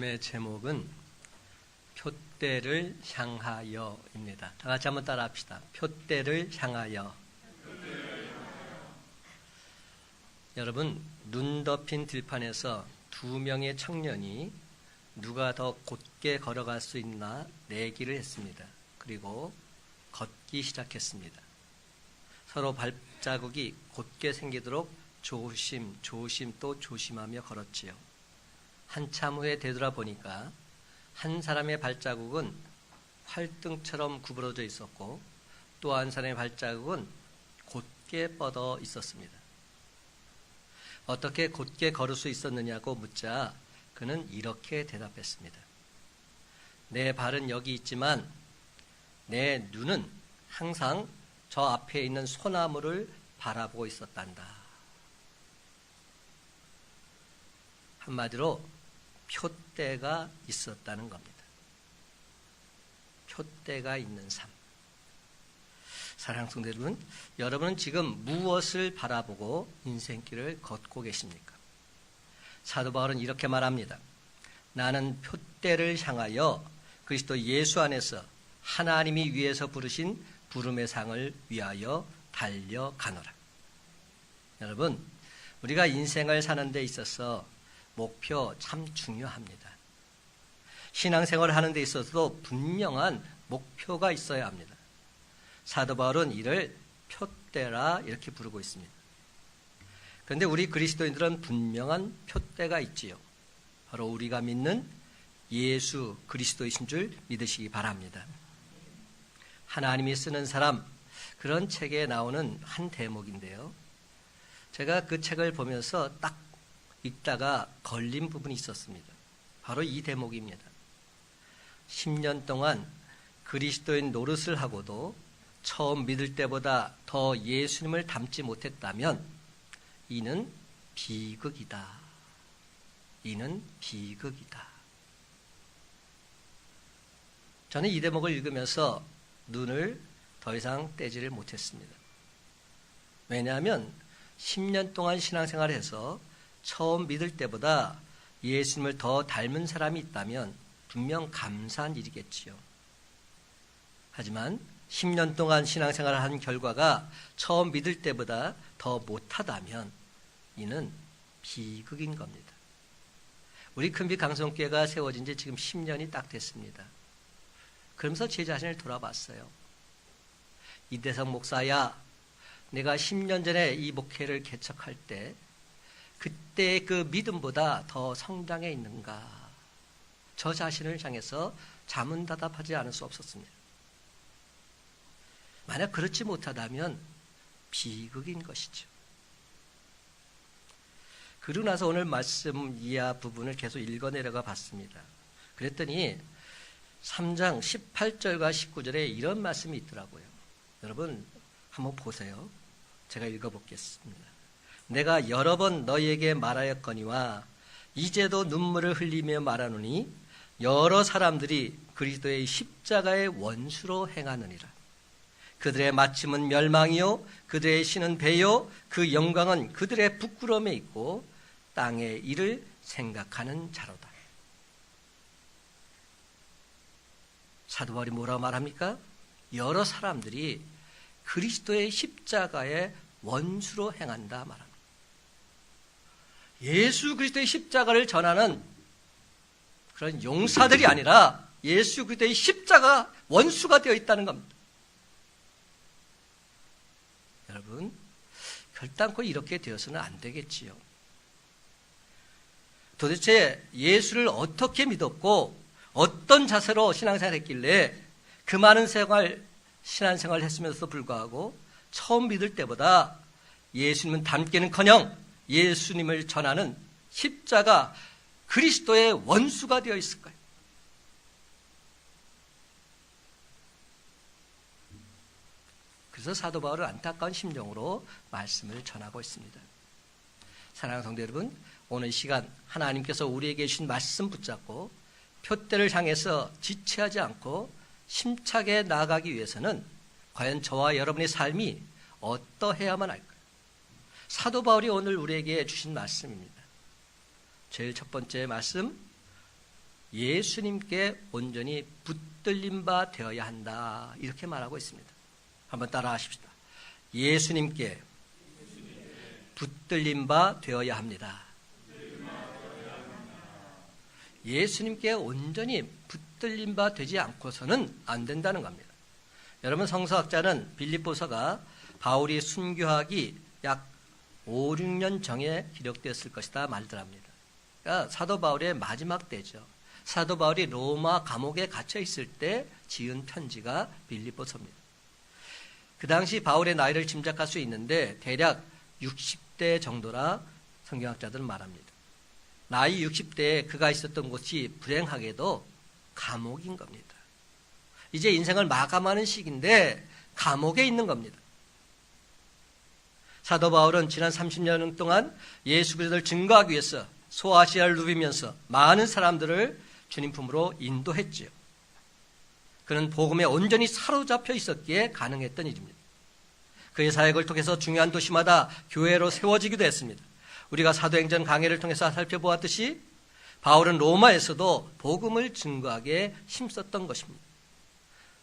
의 제목은 표대를 향하여입니다. 다 같이 한번 따라 합시다. 표대를 향하여. 여러분, 눈 덮인 들판에서 두 명의 청년이 누가 더 곧게 걸어갈 수 있나 내기를 했습니다. 그리고 걷기 시작했습니다. 서로 발자국이 곧게 생기도록 조심 또 조심하며 걸었지요. 한참 후에 되돌아보니까 한 사람의 발자국은 활등처럼 구부러져 있었고 또 한 사람의 발자국은 곧게 뻗어 있었습니다. 어떻게 곧게 걸을 수 있었느냐고 묻자 그는 이렇게 대답했습니다. 내 발은 여기 있지만 내 눈은 항상 저 앞에 있는 소나무를 바라보고 있었단다. 한마디로 표대가 있었다는 겁니다. 표대가 있는 삶. 사랑하는 성도 여러분, 여러분은 지금 무엇을 바라보고 인생길을 걷고 계십니까? 사도 바울은 이렇게 말합니다. 나는 표대를 향하여 그리스도 예수 안에서 하나님이 위에서 부르신 부름의 상을 위하여 달려가노라. 여러분, 우리가 인생을 사는 데 있어서 목표 참 중요합니다. 신앙생활을 하는 데 있어서도 분명한 목표가 있어야 합니다. 사도 바울은 이를 표대라 이렇게 부르고 있습니다. 그런데 우리 그리스도인들은 분명한 표대가 있지요. 바로 우리가 믿는 예수 그리스도이신 줄 믿으시기 바랍니다. 하나님이 쓰는 사람, 그런 책에 나오는 한 대목인데요. 제가 그 책을 보면서 딱 읽다가 걸린 부분이 있었습니다. 바로 이 대목입니다. 10년 동안 그리스도인 노릇을 하고도 처음 믿을 때보다 더 예수님을 닮지 못했다면 이는 비극이다. 이는 비극이다. 저는 이 대목을 읽으면서 눈을 더 이상 떼지를 못했습니다. 왜냐하면 10년 동안 신앙생활을 해서 처음 믿을 때보다 예수님을 더 닮은 사람이 있다면 분명 감사한 일이겠지요. 하지만 10년 동안 신앙생활을 한 결과가 처음 믿을 때보다 더 못하다면 이는 비극인 겁니다. 우리 큰빛 강성교회가 세워진 지 지금 10년이 딱 됐습니다. 그러면서 제 자신을 돌아봤어요. 이대성 목사야, 내가 10년 전에 이 목회를 개척할 때 그때의 그 믿음보다 더 성장해 있는가? 저 자신을 향해서 자문다답하지 않을 수 없었습니다. 만약 그렇지 못하다면 비극인 것이죠. 그러고 나서 오늘 말씀 이하 부분을 계속 읽어내려가 봤습니다. 그랬더니 3장 18절과 19절에 이런 말씀이 있더라고요. 여러분 한번 보세요. 제가 읽어보겠습니다. 내가 여러 번 너희에게 말하였거니와 이제도 눈물을 흘리며 말하노니 여러 사람들이 그리스도의 십자가의 원수로 행하느니라. 그들의 마침은 멸망이요 그들의 신은 배요 그 영광은 그들의 부끄러움에 있고 땅의 일을 생각하는 자로다. 사도 바울이 뭐라고 말합니까? 여러 사람들이 그리스도의 십자가의 원수로 행한다 말합니다. 예수 그리스도의 십자가를 전하는 그런 용사들이 아니라 예수 그리스도의 십자가 원수가 되어 있다는 겁니다. 여러분, 결단코 이렇게 되어서는 안 되겠지요. 도대체 예수를 어떻게 믿었고 어떤 자세로 신앙생활을 했길래 그 많은 신앙생활을 했으면서도 불구하고 처음 믿을 때보다 예수님은 닮기는커녕 예수님을 전하는 십자가 그리스도의 원수가 되어 있을까요? 그래서 사도 바울은 안타까운 심정으로 말씀을 전하고 있습니다. 사랑하는 성도 여러분, 오늘 시간 하나님께서 우리에게 주신 말씀 붙잡고 표대를 향해서 지체하지 않고 심차게 나아가기 위해서는 과연 저와 여러분의 삶이 어떠해야만 할까요? 사도 바울이 오늘 우리에게 주신 말씀입니다. 제일 첫 번째 말씀, 예수님께 온전히 붙들린 바 되어야 한다. 이렇게 말하고 있습니다. 한번 따라 하십시다. 예수님께 붙들린 바 되어야 합니다. 예수님께 온전히 붙들린 바 되지 않고서는 안 된다는 겁니다. 여러분, 성서학자는 빌립보서가 바울이 순교하기 약 5, 6년 전에 기록되었을 것이다 말들 합니다. 그러니까 사도 바울의 마지막 때죠. 사도 바울이 로마 감옥에 갇혀 있을 때 지은 편지가 빌립보서입니다. 그 당시 바울의 나이를 짐작할 수 있는데 대략 60대 정도라 성경학자들은 말합니다. 나이 60대에 그가 있었던 곳이 불행하게도 감옥인 겁니다. 이제 인생을 마감하는 시기인데 감옥에 있는 겁니다. 사도 바울은 지난 30년 동안 예수 그리스도를 증거하기 위해서 소아시아를 누비면서 많은 사람들을 주님 품으로 인도했지요. 그는 복음에 온전히 사로잡혀 있었기에 가능했던 일입니다. 그의 사역을 통해서 중요한 도시마다 교회로 세워지기도 했습니다. 우리가 사도행전 강해를 통해서 살펴보았듯이 바울은 로마에서도 복음을 증거하기에 힘썼던 것입니다.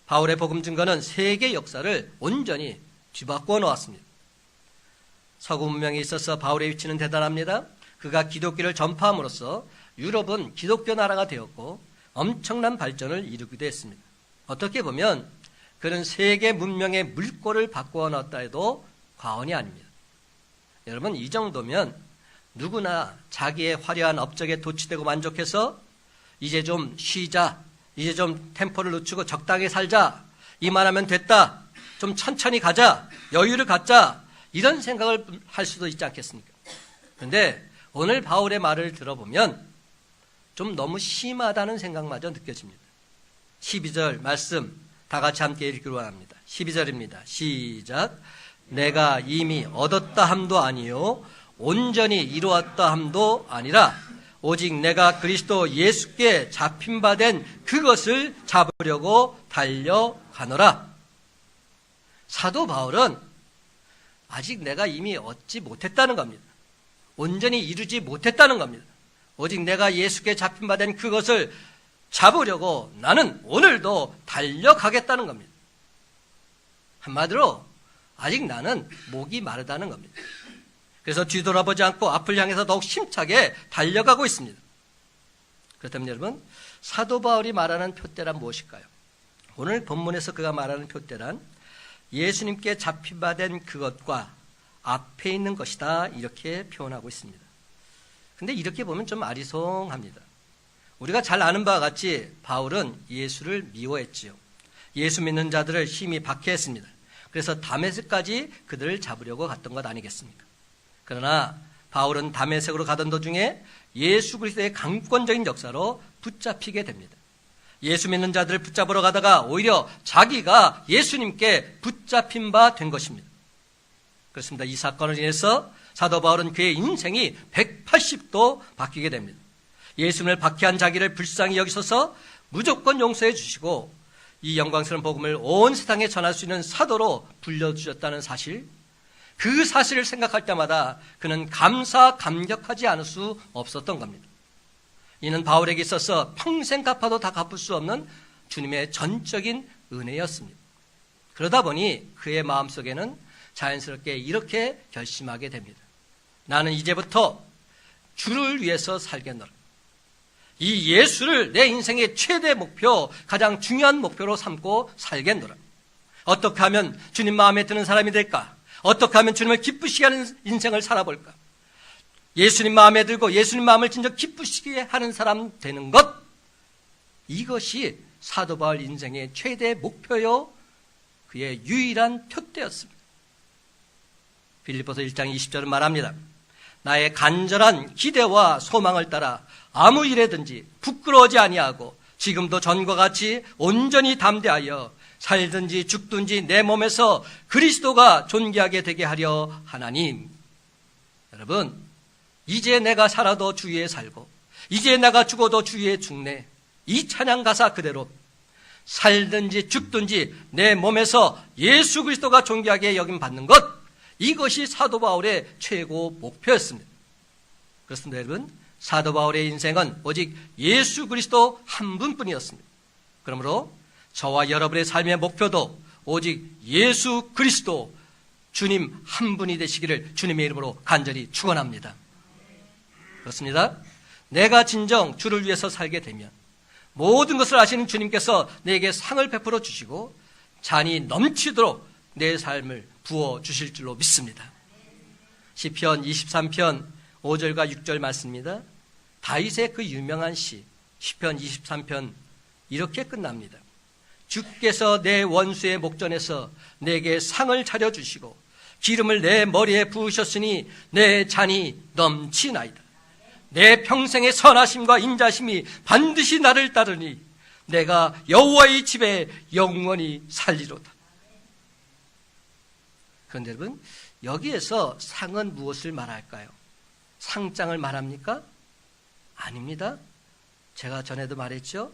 바울의 복음 증거는 세계 역사를 온전히 뒤바꾸어 놓았습니다. 서구 문명에 있어서 바울의 위치는 대단합니다. 그가 기독교를 전파함으로써 유럽은 기독교 나라가 되었고 엄청난 발전을 이루기도 했습니다. 어떻게 보면 그는 세계 문명의 물꼬를 바꾸어 놨다 해도 과언이 아닙니다. 여러분, 이 정도면 누구나 자기의 화려한 업적에 도취되고 만족해서 이제 좀 쉬자, 이제 좀 템포를 늦추고 적당히 살자, 이만하면 됐다, 좀 천천히 가자, 여유를 갖자, 이런 생각을 할 수도 있지 않겠습니까? 그런데 오늘 바울의 말을 들어보면 좀 너무 심하다는 생각마저 느껴집니다. 12절 말씀 다 같이 함께 읽기로 원합니다. 12절입니다. 시작. 내가 이미 얻었다 함도 아니요 온전히 이루었다 함도 아니라 오직 내가 그리스도 예수께 잡힌 바 된 그것을 잡으려고 달려가노라. 사도 바울은 아직 내가 이미 얻지 못했다는 겁니다. 온전히 이루지 못했다는 겁니다. 오직 내가 예수께 잡힌 바 된 그것을 잡으려고 나는 오늘도 달려가겠다는 겁니다. 한마디로 아직 나는 목이 마르다는 겁니다. 그래서 뒤돌아보지 않고 앞을 향해서 더욱 힘차게 달려가고 있습니다. 그렇다면 여러분, 사도 바울이 말하는 표대란 무엇일까요? 오늘 본문에서 그가 말하는 표대란 예수님께 잡힌 바 된 그것과 앞에 있는 것이다, 이렇게 표현하고 있습니다. 근데 이렇게 보면 좀 아리송합니다. 우리가 잘 아는 바와 같이 바울은 예수를 미워했지요. 예수 믿는 자들을 힘이 박해했습니다. 그래서 다메섹까지 그들을 잡으려고 갔던 것 아니겠습니까? 그러나 바울은 다메섹으로 가던 도중에 예수 그리스도의 강권적인 역사로 붙잡히게 됩니다. 예수 믿는 자들을 붙잡으러 가다가 오히려 자기가 예수님께 붙잡힌 바 된 것입니다. 그렇습니다. 이 사건을 인해서 사도 바울은 그의 인생이 180도 바뀌게 됩니다. 예수님을 박해한 자기를 불쌍히 여기셔서 무조건 용서해 주시고 이 영광스러운 복음을 온 세상에 전할 수 있는 사도로 불려주셨다는 사실, 그 사실을 생각할 때마다 그는 감격하지 않을 수 없었던 겁니다. 이는 바울에게 있어서 평생 갚아도 다 갚을 수 없는 주님의 전적인 은혜였습니다. 그러다 보니 그의 마음속에는 자연스럽게 이렇게 결심하게 됩니다. 나는 이제부터 주를 위해서 살겠노라. 이 예수를 내 인생의 최대 목표, 가장 중요한 목표로 삼고 살겠노라. 어떻게 하면 주님 마음에 드는 사람이 될까? 어떻게 하면 주님을 기쁘시게 하는 인생을 살아볼까? 예수님 마음에 들고 예수님 마음을 진정 기쁘시게 하는 사람 되는 것, 이것이 사도 바울 인생의 최대 목표요, 그의 유일한 표대였습니다. 빌립보서 1장 20절은 말합니다. 나의 간절한 기대와 소망을 따라 아무 일에든지 부끄러워하지 아니하고 지금도 전과 같이 온전히 담대하여 살든지 죽든지 내 몸에서 그리스도가 존귀하게 되게 하려 하나님. 여러분, 이제 내가 살아도 주 위에 살고 이제 내가 죽어도 주 위에 죽네. 이 찬양 가사 그대로 살든지 죽든지 내 몸에서 예수 그리스도가 존귀하게 여김 받는 것, 이것이 사도 바울의 최고 목표였습니다. 그렇습니다. 여러분, 사도 바울의 인생은 오직 예수 그리스도 한 분뿐이었습니다. 그러므로 저와 여러분의 삶의 목표도 오직 예수 그리스도 주님 한 분이 되시기를 주님의 이름으로 간절히 축원합니다. 그렇습니다. 내가 진정 주를 위해서 살게 되면 모든 것을 아시는 주님께서 내게 상을 베풀어 주시고 잔이 넘치도록 내 삶을 부어 주실 줄로 믿습니다. 시편 23편 5절과 6절 말씀입니다. 다윗의 그 유명한 시편 23편 이렇게 끝납니다. 주께서 내 원수의 목전에서 내게 상을 차려주시고 기름을 내 머리에 부으셨으니 내 잔이 넘치나이다. 내 평생의 선하심과 인자심이 반드시 나를 따르니 내가 여호와의 집에 영원히 살리로다. 그런데 여러분, 여기에서 상은 무엇을 말할까요? 상장을 말합니까? 아닙니다. 제가 전에도 말했죠.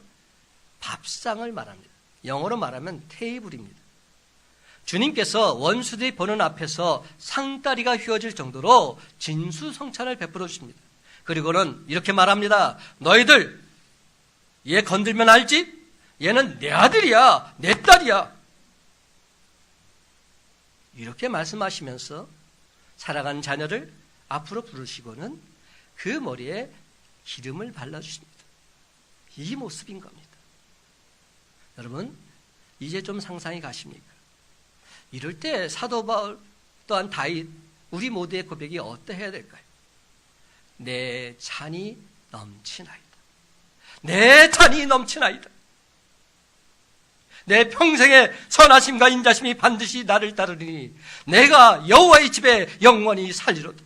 밥상을 말합니다. 영어로 말하면 테이블입니다. 주님께서 원수들이 보는 앞에서 상다리가 휘어질 정도로 진수성찬을 베풀어 주십니다. 그리고는 이렇게 말합니다. 너희들 얘 건들면 알지? 얘는 내 아들이야, 내 딸이야. 이렇게 말씀하시면서 살아가는 자녀를 앞으로 부르시고는 그 머리에 기름을 발라주십니다. 이 모습인 겁니다. 여러분, 이제 좀 상상이 가십니까? 이럴 때 사도 바울 또한 다윗, 우리 모두의 고백이 어떠해야 될까요? 내 잔이 넘치나이다. 내 잔이 넘치나이다. 내 평생의 선하심과 인자심이 반드시 나를 따르니 내가 여호와의 집에 영원히 살리로다.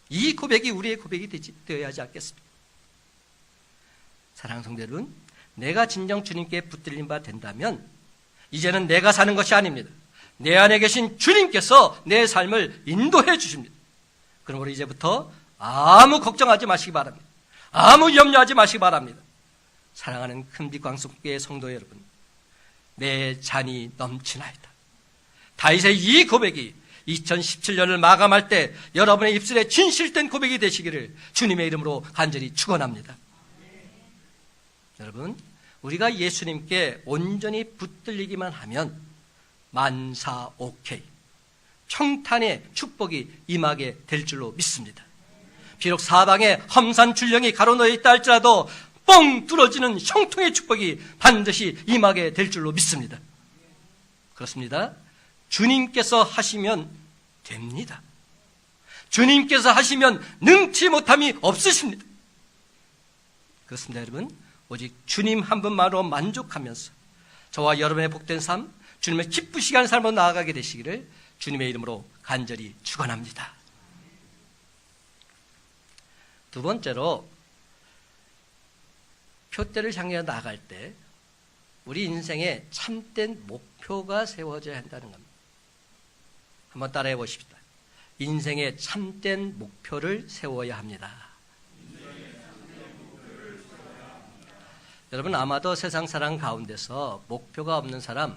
이 고백이 우리의 고백이 되어야 하지 않겠습니까? 사랑하는 성도 여러분, 내가 진정 주님께 붙들린 바 된다면 이제는 내가 사는 것이 아닙니다. 내 안에 계신 주님께서 내 삶을 인도해 주십니다. 그러므로 이제부터 아무 걱정하지 마시기 바랍니다. 아무 염려하지 마시기 바랍니다. 사랑하는 큰빛광석교회 성도 여러분, 내 잔이 넘치나이다. 다윗의 이 고백이 2017년을 마감할 때 여러분의 입술에 진실된 고백이 되시기를 주님의 이름으로 간절히 축원합니다. 여러분, 우리가 예수님께 온전히 붙들리기만 하면 만사 오케이, 평탄의 축복이 임하게 될 줄로 믿습니다. 비록 사방에 험산 출령이 가로놓여 있다 할지라도 뻥 뚫어지는 형통의 축복이 반드시 임하게 될 줄로 믿습니다. 그렇습니다. 주님께서 하시면 됩니다. 주님께서 하시면 능치 못함이 없으십니다. 그렇습니다, 여러분. 오직 주님 한 분만으로 만족하면서 저와 여러분의 복된 삶, 주님의 기쁘시게 하는 삶으로 나아가게 되시기를 주님의 이름으로 간절히 축원합니다. 두 번째로, 표대를 향해 나아갈 때 우리 인생에 참된 목표가 세워져야 한다는 겁니다. 한번 따라해 보십시다. 인생에 참된 목표를 세워야 합니다. 여러분, 아마도 세상 사람 가운데서 목표가 없는 사람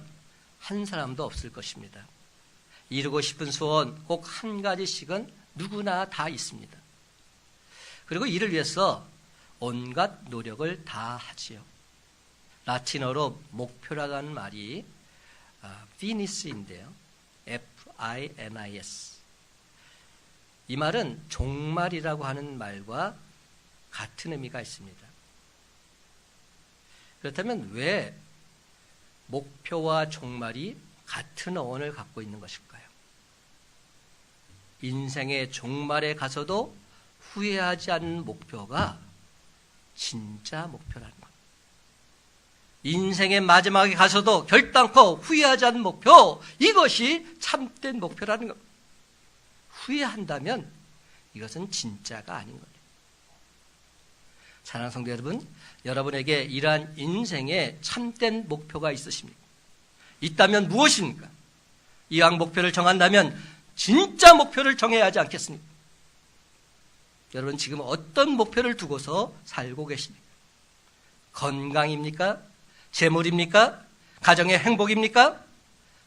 한 사람도 없을 것입니다. 이루고 싶은 소원 꼭 한 가지씩은 누구나 다 있습니다. 그리고 이를 위해서 온갖 노력을 다 하지요. 라틴어로 목표라고 하는 말이 finis인데요. F-I-N-I-S. 이 말은 종말이라고 하는 말과 같은 의미가 있습니다. 그렇다면 왜 목표와 종말이 같은 어원을 갖고 있는 것일까요? 인생의 종말에 가서도 후회하지 않는 목표가 진짜 목표라는 것. 인생의 마지막에 가서도 결단코 후회하지 않는 목표, 이것이 참된 목표라는 것. 후회한다면 이것은 진짜가 아닌 거예요. 사랑하는 성도 여러분, 여러분에게 이러한 인생의 참된 목표가 있으십니까? 있다면 무엇입니까? 이왕 목표를 정한다면 진짜 목표를 정해야 하지 않겠습니까? 여러분, 지금 어떤 목표를 두고서 살고 계십니까? 건강입니까? 재물입니까? 가정의 행복입니까?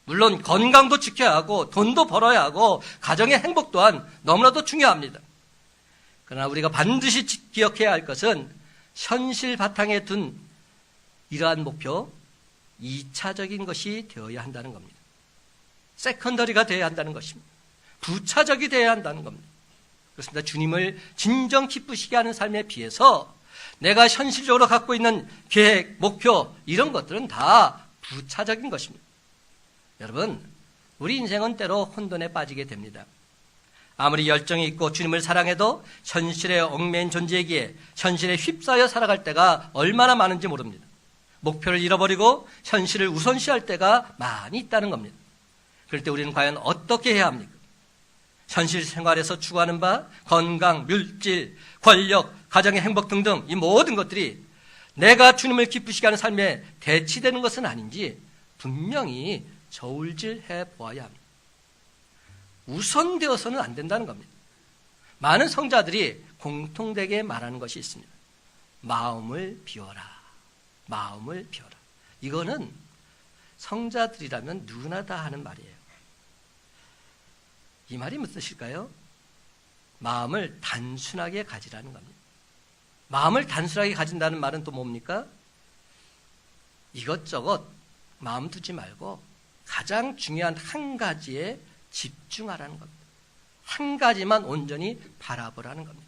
물론 건강도 지켜야 하고 돈도 벌어야 하고 가정의 행복 또한 너무나도 중요합니다. 그러나 우리가 반드시 기억해야 할 것은 현실 바탕에 둔 이러한 목표, 2차적인 것이 되어야 한다는 겁니다. 세컨더리가 되어야 한다는 것입니다. 부차적이 되어야 한다는 겁니다. 그렇습니다. 주님을 진정 기쁘시게 하는 삶에 비해서 내가 현실적으로 갖고 있는 계획, 목표 이런 것들은 다 부차적인 것입니다. 여러분, 우리 인생은 때로 혼돈에 빠지게 됩니다. 아무리 열정이 있고 주님을 사랑해도 현실에 얽매인 존재이기에 현실에 휩싸여 살아갈 때가 얼마나 많은지 모릅니다. 목표를 잃어버리고 현실을 우선시할 때가 많이 있다는 겁니다. 그럴 때 우리는 과연 어떻게 해야 합니까? 현실 생활에서 추구하는 바 건강, 물질, 권력, 가정의 행복 등등 이 모든 것들이 내가 주님을 기쁘시게 하는 삶에 대치되는 것은 아닌지 분명히 저울질해 보아야 합니다. 우선되어서는 안 된다는 겁니다. 많은 성자들이 공통되게 말하는 것이 있습니다. 마음을 비워라. 마음을 비워라. 이거는 성자들이라면 누구나 다 하는 말이에요. 이 말이 무슨 뜻일까요? 마음을 단순하게 가지라는 겁니다. 마음을 단순하게 가진다는 말은 또 뭡니까? 이것저것 마음 두지 말고 가장 중요한 한 가지에 집중하라는 겁니다. 한 가지만 온전히 바라보라는 겁니다.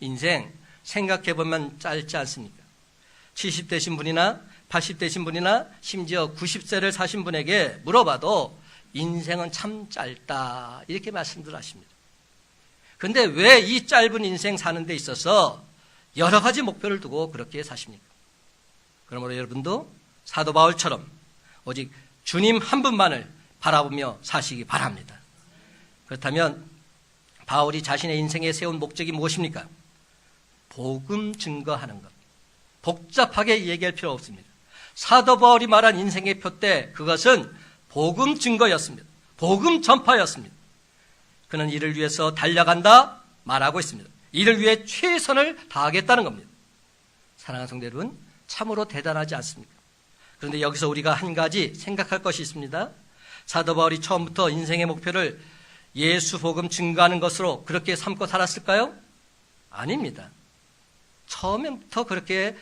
인생 생각해보면 짧지 않습니까? 70대신 분이나 80대신 분이나 심지어 90세를 사신 분에게 물어봐도 인생은 참 짧다 이렇게 말씀들 하십니다. 그런데 왜 이 짧은 인생 사는 데 있어서 여러 가지 목표를 두고 그렇게 사십니까? 그러므로 여러분도 사도 바울처럼 오직 주님 한 분만을 바라보며 사시기 바랍니다. 그렇다면 바울이 자신의 인생에 세운 목적이 무엇입니까? 복음 증거하는 것. 복잡하게 얘기할 필요 없습니다. 사도 바울이 말한 인생의 표대 그것은 복음 증거였습니다. 복음 전파였습니다. 그는 이를 위해서 달려간다 말하고 있습니다. 이를 위해 최선을 다하겠다는 겁니다. 사랑하는 성도 여러분, 참으로 대단하지 않습니까? 그런데 여기서 우리가 한 가지 생각할 것이 있습니다. 사도 바울이 처음부터 인생의 목표를 예수 복음 증거하는 것으로 그렇게 삼고 살았을까요? 아닙니다. 처음부터 그렇게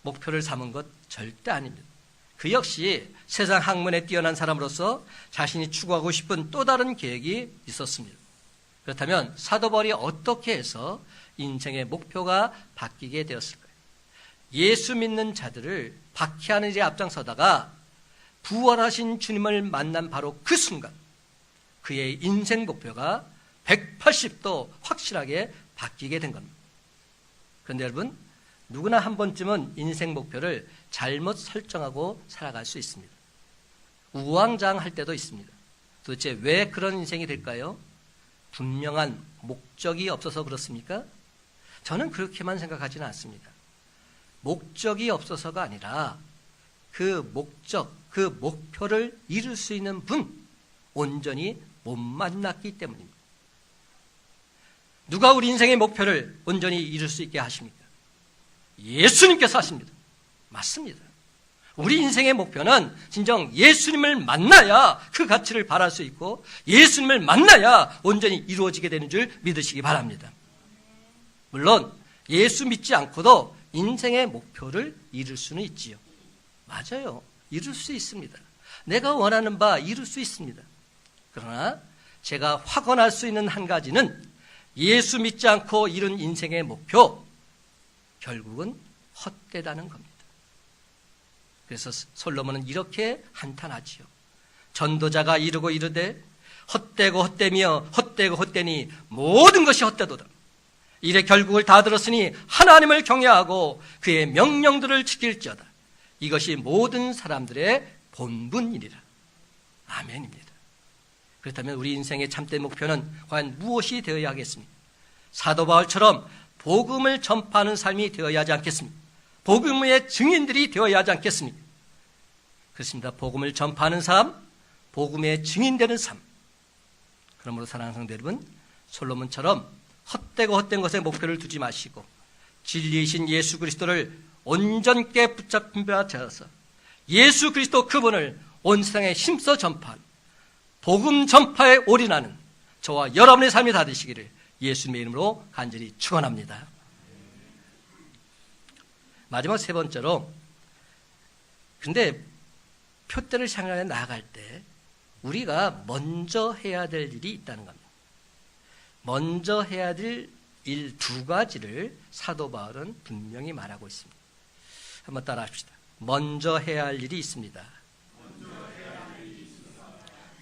목표를 삼은 것 절대 아닙니다. 그 역시 세상 학문에 뛰어난 사람으로서 자신이 추구하고 싶은 또 다른 계획이 있었습니다. 그렇다면 사도 바울이 어떻게 해서 인생의 목표가 바뀌게 되었을까요? 예수 믿는 자들을 박해하는 일에 앞장서다가 부활하신 주님을 만난 바로 그 순간 그의 인생 목표가 180도 확실하게 바뀌게 된 겁니다. 그런데 여러분, 누구나 한 번쯤은 인생 목표를 잘못 설정하고 살아갈 수 있습니다. 우왕좌왕할 때도 있습니다. 도대체 왜 그런 인생이 될까요? 분명한 목적이 없어서 그렇습니까? 저는 그렇게만 생각하지는 않습니다. 목적이 없어서가 아니라 그 목적, 그 목표를 이룰 수 있는 분 온전히 못 만났기 때문입니다. 누가 우리 인생의 목표를 온전히 이룰 수 있게 하십니까? 예수님께서 하십니다. 맞습니다. 우리 인생의 목표는 진정 예수님을 만나야 그 가치를 바랄 수 있고 예수님을 만나야 온전히 이루어지게 되는 줄 믿으시기 바랍니다. 물론 예수 믿지 않고도 인생의 목표를 이룰 수는 있지요. 맞아요. 이룰 수 있습니다. 내가 원하는 바 이룰 수 있습니다. 그러나 제가 확언할 수 있는 한 가지는 예수 믿지 않고 이룬 인생의 목표, 결국은 헛되다는 겁니다. 그래서 솔로몬은 이렇게 한탄하지요. 전도자가 이르고 이르되 헛되고 헛되며 헛되고 헛되니 모든 것이 헛되도다. 이래 결국을 다 들었으니 하나님을 경외하고 그의 명령들을 지킬지어다. 이것이 모든 사람들의 본분이니라. 아멘입니다. 그렇다면 우리 인생의 참된 목표는 과연 무엇이 되어야 하겠습니까? 사도 바울처럼 복음을 전파하는 삶이 되어야 하지 않겠습니까? 복음의 증인들이 되어야 하지 않겠습니까? 그렇습니다. 복음을 전파하는 삶, 복음의 증인되는 삶. 그러므로 사랑하는 성도 여러분, 솔로몬처럼 헛되고 헛된 것에 목표를 두지 마시고 진리이신 예수 그리스도를 온전케 붙잡힌 바 되어서 예수 그리스도 그분을 온 세상에 힘써 전파하는 복음 전파에 올인하는 저와 여러분의 삶이 다 되시기를 예수님의 이름으로 간절히 축원합니다. 마지막 세 번째로, 근데 표대를 향해 나아갈 때 우리가 먼저 해야 될 일이 있다는 겁니다. 먼저 해야 될 일 두 가지를 사도 바울은 분명히 말하고 있습니다. 한번 따라 합시다. 먼저 해야 할 일이 있습니다.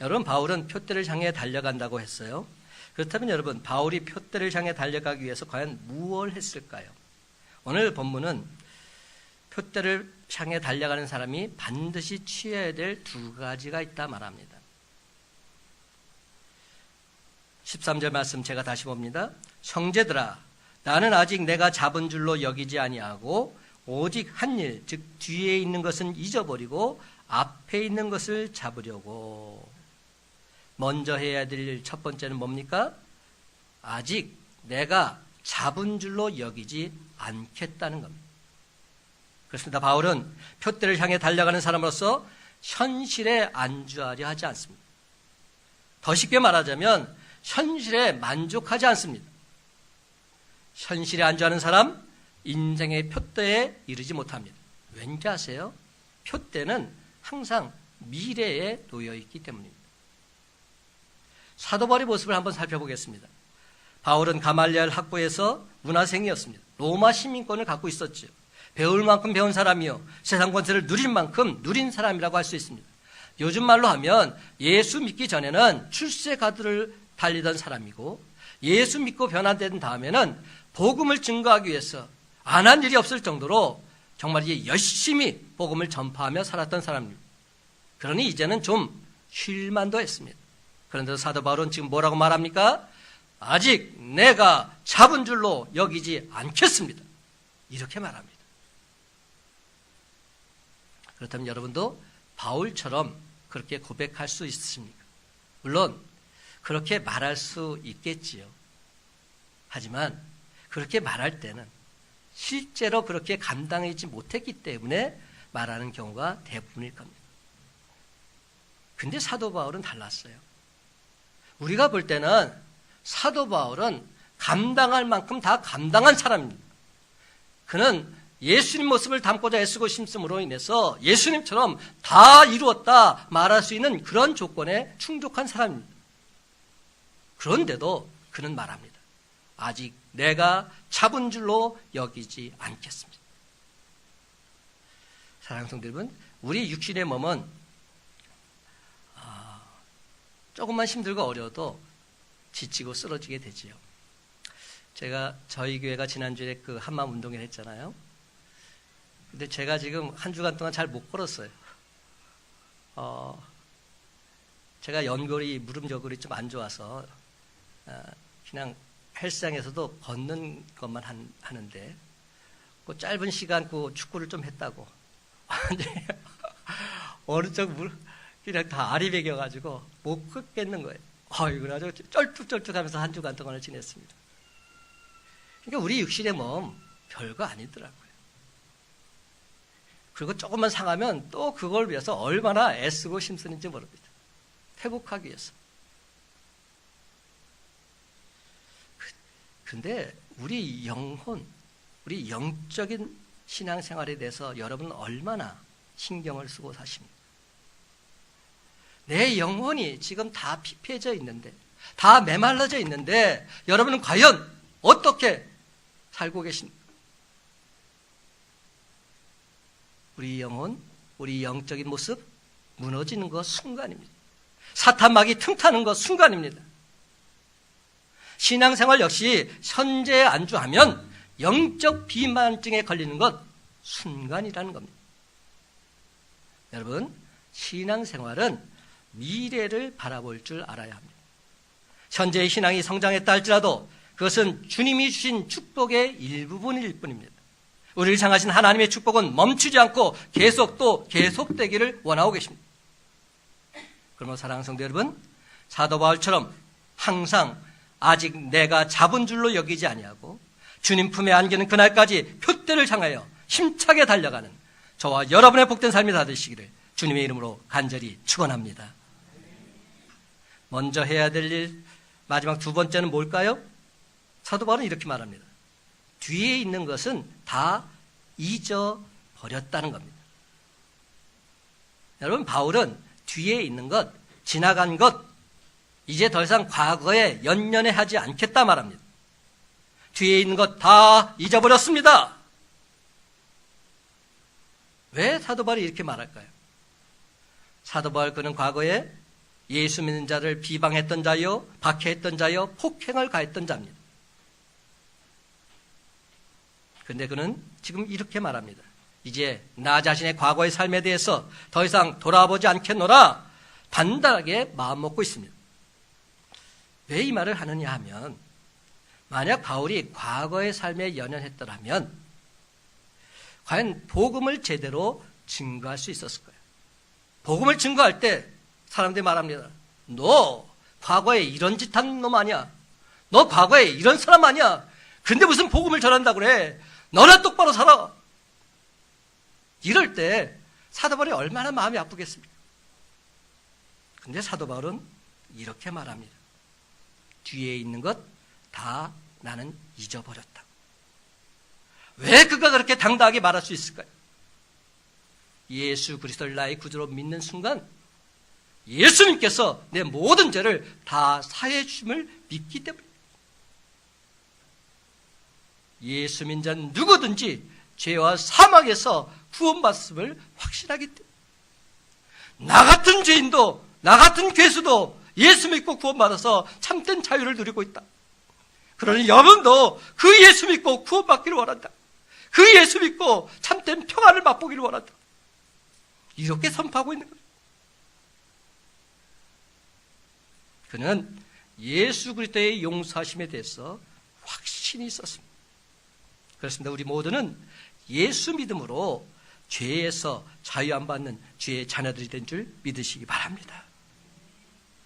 여러분, 바울은 표대를 향해 달려간다고 했어요. 그렇다면 여러분, 바울이 표대를 향해 달려가기 위해서 과연 무엇을 했을까요? 오늘 본문은 표대를 향해 달려가는 사람이 반드시 취해야 될 두 가지가 있다 말합니다. 13절 말씀 제가 다시 봅니다. 형제들아, 나는 아직 내가 잡은 줄로 여기지 아니하고 오직 한 일, 즉 뒤에 있는 것은 잊어버리고 앞에 있는 것을 잡으려고. 먼저 해야 될 일 첫 번째는 뭡니까? 아직 내가 잡은 줄로 여기지 않겠다는 겁니다. 그렇습니다. 바울은 표대를 향해 달려가는 사람으로서 현실에 안주하려 하지 않습니다. 더 쉽게 말하자면 현실에 만족하지 않습니다. 현실에 안주하는 사람, 인생의 표대에 이르지 못합니다. 왠지 아세요? 표대는 항상 미래에 놓여 있기 때문입니다. 사도 바울의 모습을 한번 살펴보겠습니다. 바울은 가말리엘 학부에서 문화생이었습니다. 로마 시민권을 갖고 있었죠. 배울 만큼 배운 사람이요, 세상 권세를 누릴 만큼 누린 사람이라고 할 수 있습니다. 요즘 말로 하면 예수 믿기 전에는 출세 가두를 달리던 사람이고, 예수 믿고 변화된 다음에는 복음을 증거하기 위해서 안 한 일이 없을 정도로 정말 열심히 복음을 전파하며 살았던 사람입니다. 그러니 이제는 좀 쉴만도 했습니다. 그런데 사도 바울은 지금 뭐라고 말합니까? 아직 내가 잡은 줄로 여기지 않겠습니다. 이렇게 말합니다. 그렇다면 여러분도 바울처럼 그렇게 고백할 수 있습니까? 물론 그렇게 말할 수 있겠지요. 하지만 그렇게 말할 때는 실제로 그렇게 감당하지 못했기 때문에 말하는 경우가 대부분일 겁니다. 근데 사도 바울은 달랐어요. 우리가 볼 때는 사도 바울은 감당할 만큼 다 감당한 사람입니다. 그는 예수님 모습을 담고자 애쓰고 심음으로 인해서 예수님처럼 다 이루었다 말할 수 있는 그런 조건에 충족한 사람입니다. 그런데도 그는 말합니다. 아직 내가 잡은 줄로 여기지 않겠습니다. 사랑하는 성도 여러분, 우리 육신의 몸은 조금만 힘들고 어려워도 지치고 쓰러지게 되지요. 제가 저희 교회가 지난주에 그 한마음 운동회를 했잖아요. 근데 제가 지금 한 주간 동안 잘 못 걸었어요. 제가 연골이, 무릎 연골이 좀 안 좋아서 그냥 헬스장에서도 걷는 것만 하는데, 그 짧은 시간 그 축구를 좀 했다고 어느 쪽 무릎 그냥 다 알이 베겨가지고 못 걷겠는 거예요. 그래가지고 쩔뚝쩔뚝하면서 한 주간 동안을 지냈습니다. 그러니까 우리 육신의 몸 별거 아니더라고요. 그리고 조금만 상하면 또 그걸 위해서 얼마나 애쓰고 힘쓰는지 모릅니다. 회복하기 위해서. 근데 우리 영혼, 우리 영적인 신앙생활에 대해서 여러분은 얼마나 신경을 쓰고 사십니까? 내 영혼이 지금 다 피폐해져 있는데, 다 메말라져 있는데 여러분은 과연 어떻게 살고 계십니까? 우리 영혼, 우리 영적인 모습 무너지는 것 순간입니다. 사탄막이 틈타는 것 순간입니다. 신앙생활 역시 현재에 안주하면 영적 비만증에 걸리는 것 순간이라는 겁니다. 여러분, 신앙생활은 미래를 바라볼 줄 알아야 합니다. 현재의 신앙이 성장했다 할지라도 그것은 주님이 주신 축복의 일부분일 뿐입니다. 우리를 향하신 하나님의 축복은 멈추지 않고 계속 또 계속되기를 원하고 계십니다. 그러므로 사랑하는 성도 여러분, 사도 바울처럼 항상 아직 내가 잡은 줄로 여기지 아니하고 주님 품에 안기는 그날까지 표대를 향하여 힘차게 달려가는 저와 여러분의 복된 삶이 다 되시기를 주님의 이름으로 간절히 축원합니다. 먼저 해야 될 일, 마지막 두 번째는 뭘까요? 사도 바울은 이렇게 말합니다. 뒤에 있는 것은 다 잊어버렸다는 겁니다. 여러분, 바울은 뒤에 있는 것, 지나간 것, 이제 더 이상 과거에 연연해하지 않겠다 말합니다. 뒤에 있는 것 다 잊어버렸습니다. 왜 사도 바울이 이렇게 말할까요? 사도 바울 그는 과거에 예수 믿는 자를 비방했던 자요, 박해했던 자요, 폭행을 가했던 자입니다. 그런데 그는 지금 이렇게 말합니다. 이제 나 자신의 과거의 삶에 대해서 더 이상 돌아보지 않겠노라 단단하게 마음먹고 있습니다. 왜 이 말을 하느냐 하면, 만약 바울이 과거의 삶에 연연했더라면 과연 복음을 제대로 증거할 수 있었을 거예요. 복음을 증거할 때 사람들이 말합니다. 너 과거에 이런 짓 한 놈 아니야. 너 과거에 이런 사람 아니야. 근데 무슨 복음을 전한다고 그래. 너나 똑바로 살아. 이럴 때 사도 바울이 얼마나 마음이 아프겠습니까? 근데 사도 바울은 이렇게 말합니다. 뒤에 있는 것 다 나는 잊어버렸다. 왜 그가 그렇게 당당하게 말할 수 있을까요? 예수 그리스도를 나의 구주로 믿는 순간 예수님께서 내 모든 죄를 다 사해 주심을 믿기 때문입니다. 예수 믿는 자는 누구든지 죄와 사망에서 구원받음을 확신하기 때문에, 나 같은 죄인도, 나 같은 괴수도 예수 믿고 구원받아서 참된 자유를 누리고 있다. 그러니 여러분도 그 예수 믿고 구원받기를 원한다. 그 예수 믿고 참된 평안을 맛보기를 원한다. 이렇게 선포하고 있는 거예요. 그는 예수 그리스도의 용서하심에 대해서 확신이 있었습니다. 그렇습니다. 우리 모두는 예수 믿음으로 죄에서 자유 안 받는 죄의 자녀들이 된 줄 믿으시기 바랍니다.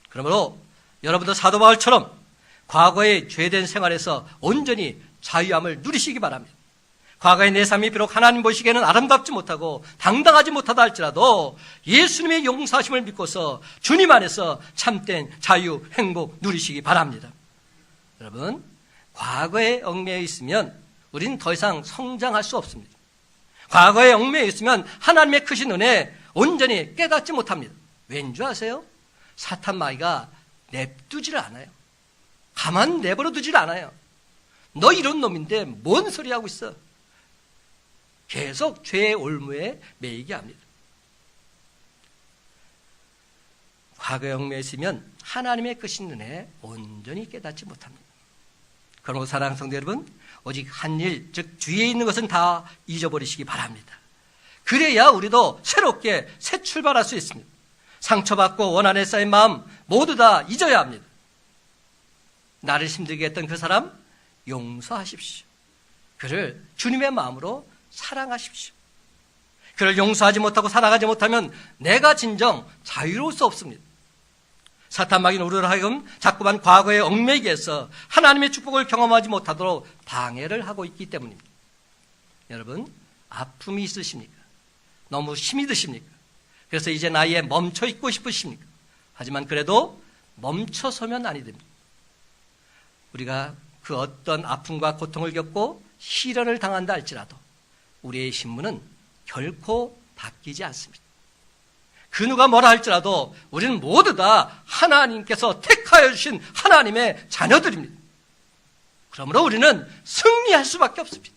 그러므로 여러분도 사도 바울처럼 과거의 죄된 생활에서 온전히 자유함을 누리시기 바랍니다. 과거의 내 삶이 비록 하나님 보시기에는 아름답지 못하고 당당하지 못하다 할지라도 예수님의 용서하심을 믿고서 주님 안에서 참된 자유, 행복 누리시기 바랍니다. 여러분, 과거에 얽매여 있으면 우리는 더 이상 성장할 수 없습니다. 과거에 얽매여 있으면 하나님의 크신 은혜 온전히 깨닫지 못합니다. 왠 줄 아세요? 사탄 마귀가 냅두지를 않아요. 가만 내버려 두질 않아요. 너 이런 놈인데 뭔 소리 하고 있어? 계속 죄의 올무에 매이게 합니다. 과거에 얽매여 있으면 하나님의 크신 은혜 온전히 깨닫지 못합니다. 그러므로 사랑하는 성도 여러분, 오직 한 일, 즉 뒤에 있는 것은 다 잊어버리시기 바랍니다. 그래야 우리도 새롭게 새 출발할 수 있습니다. 상처받고 원한에 쌓인 마음 모두 다 잊어야 합니다. 나를 힘들게 했던 그 사람 용서하십시오. 그를 주님의 마음으로 사랑하십시오. 그를 용서하지 못하고 사랑하지 못하면 내가 진정 자유로울 수 없습니다. 사탄 마귀는 우리를 하여금 자꾸만 과거에 얽매이게 해서 하나님의 축복을 경험하지 못하도록 방해를 하고 있기 때문입니다. 여러분, 아픔이 있으십니까? 너무 힘이 드십니까? 그래서 이제 나이에 멈춰 있고 싶으십니까? 하지만 그래도 멈춰서면 아니 됩니다. 우리가 그 어떤 아픔과 고통을 겪고 시련을 당한다 할지라도 우리의 신분은 결코 바뀌지 않습니다. 그 누가 뭐라 할지라도 우리는 모두 다 하나님께서 택하여 주신 하나님의 자녀들입니다. 그러므로 우리는 승리할 수밖에 없습니다.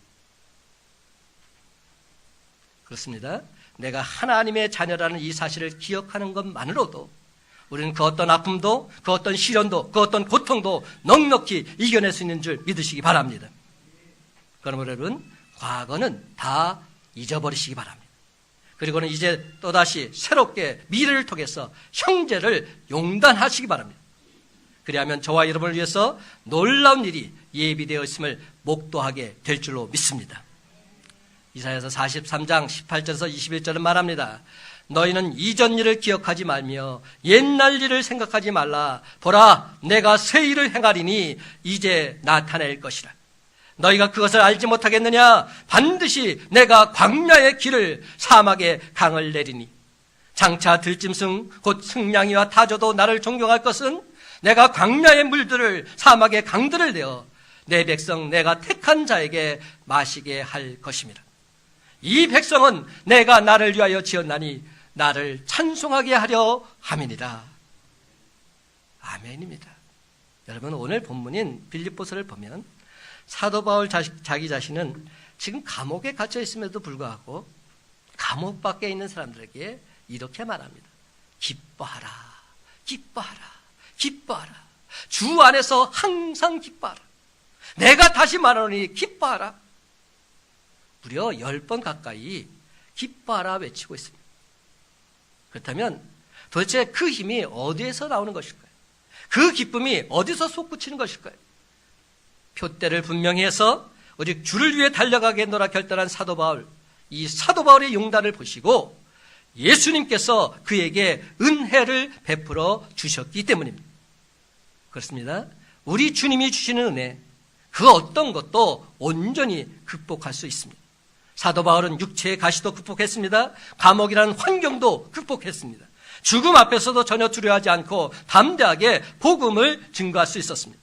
그렇습니다. 내가 하나님의 자녀라는 이 사실을 기억하는 것만으로도 우리는 그 어떤 아픔도, 그 어떤 시련도, 그 어떤 고통도 넉넉히 이겨낼 수 있는 줄 믿으시기 바랍니다. 그러므로 여러분, 과거는 다 잊어버리시기 바랍니다. 그리고는 이제 또다시 새롭게 미래를 통해서 형제를 용단하시기 바랍니다. 그리하면 저와 여러분을 위해서 놀라운 일이 예비되어 있음을 목도하게 될 줄로 믿습니다. 이사야서 43장 18절에서 21절은 말합니다. 너희는 이전 일을 기억하지 말며 옛날 일을 생각하지 말라. 보라, 내가 새 일을 행하리니 이제 나타낼 것이라. 너희가 그것을 알지 못하겠느냐? 반드시 내가 광야의 길을 사막의 강을 내리니 장차 들짐승 곧 승냥이와 타조도 나를 존경할 것은 내가 광야의 물들을 사막의 강들을 내어 내 백성 내가 택한 자에게 마시게 할 것입니다. 이 백성은 내가 나를 위하여 지었나니 나를 찬송하게 하려 함이니라. 아멘입니다. 여러분, 오늘 본문인 빌립보서를 보면 사도 바울 자기 자신은 지금 감옥에 갇혀 있음에도 불구하고 감옥 밖에 있는 사람들에게 이렇게 말합니다. 기뻐하라, 기뻐하라, 기뻐하라. 주 안에서 항상 기뻐하라. 내가 다시 말하노니 기뻐하라. 무려 10번 가까이 기뻐하라 외치고 있습니다. 그렇다면 도대체 그 힘이 어디에서 나오는 것일까요? 그 기쁨이 어디서 솟구치는 것일까요? 표대를 분명히 해서 오직 주를 위해 달려가겠노라 결단한 사도 바울, 이 사도 바울의 용단을 보시고 예수님께서 그에게 은혜를 베풀어 주셨기 때문입니다. 그렇습니다. 우리 주님이 주시는 은혜, 그 어떤 것도 온전히 극복할 수 있습니다. 사도 바울은 육체의 가시도 극복했습니다. 감옥이라는 환경도 극복했습니다. 죽음 앞에서도 전혀 두려워하지 않고 담대하게 복음을 증거할 수 있었습니다.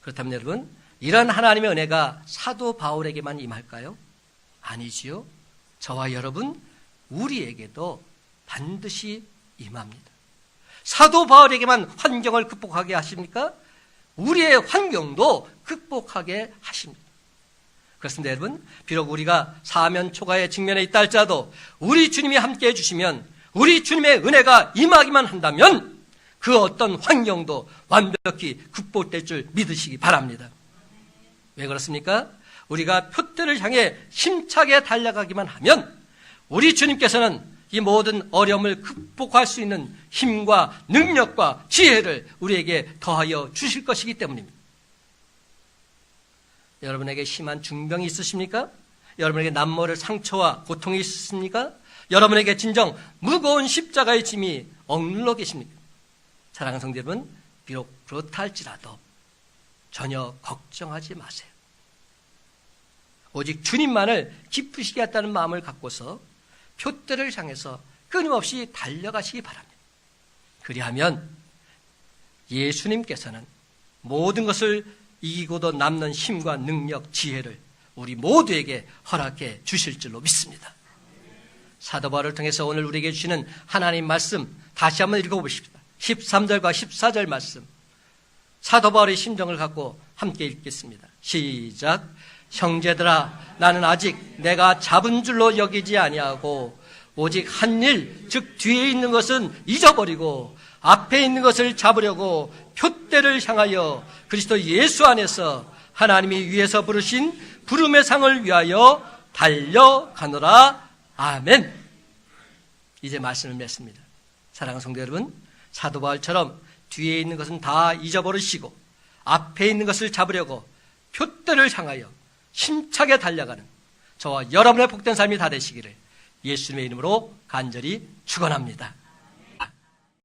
그렇다면 여러분, 이런 하나님의 은혜가 사도 바울에게만 임할까요? 아니지요. 저와 여러분, 우리에게도 반드시 임합니다. 사도 바울에게만 환경을 극복하게 하십니까? 우리의 환경도 극복하게 하십니다. 그렇습니다, 여러분. 비록 우리가 사면 초가의 직면에 있다 할지라도 우리 주님이 함께해 주시면, 우리 주님의 은혜가 임하기만 한다면 그 어떤 환경도 완벽히 극복될 줄 믿으시기 바랍니다. 왜 그렇습니까? 우리가 표대를 향해 힘차게 달려가기만 하면 우리 주님께서는 이 모든 어려움을 극복할 수 있는 힘과 능력과 지혜를 우리에게 더하여 주실 것이기 때문입니다. 여러분에게 심한 중병이 있으십니까? 여러분에게 남모를 상처와 고통이 있으십니까? 여러분에게 진정 무거운 십자가의 짐이 억눌러 계십니까? 사랑하는 성도 여러분, 비록 그렇다 할지라도 전혀 걱정하지 마세요. 오직 주님만을 기쁘시게 했다는 마음을 갖고서 표대를 향해서 끊임없이 달려가시기 바랍니다. 그리하면 예수님께서는 모든 것을 이기고도 남는 힘과 능력, 지혜를 우리 모두에게 허락해 주실 줄로 믿습니다. 사도 바울을 통해서 오늘 우리에게 주시는 하나님 말씀 다시 한번 읽어보십시다. 13절과 14절 말씀, 사도 바울의 심정을 갖고 함께 읽겠습니다. 시작. 형제들아, 나는 아직 내가 잡은 줄로 여기지 아니하고 오직 한 일, 즉 뒤에 있는 것은 잊어버리고 앞에 있는 것을 잡으려고 표대를 향하여 그리스도 예수 안에서 하나님이 위에서 부르신 부름의 상을 위하여 달려가노라. 아멘. 이제 말씀을 맺습니다. 사랑하는 성도 여러분, 사도 바울처럼 뒤에 있는 것은 다 잊어버리시고 앞에 있는 것을 잡으려고 표대를 향하여 힘차게 달려가는 저와 여러분의 복된 삶이 다 되시기를 예수님의 이름으로 간절히 축원합니다.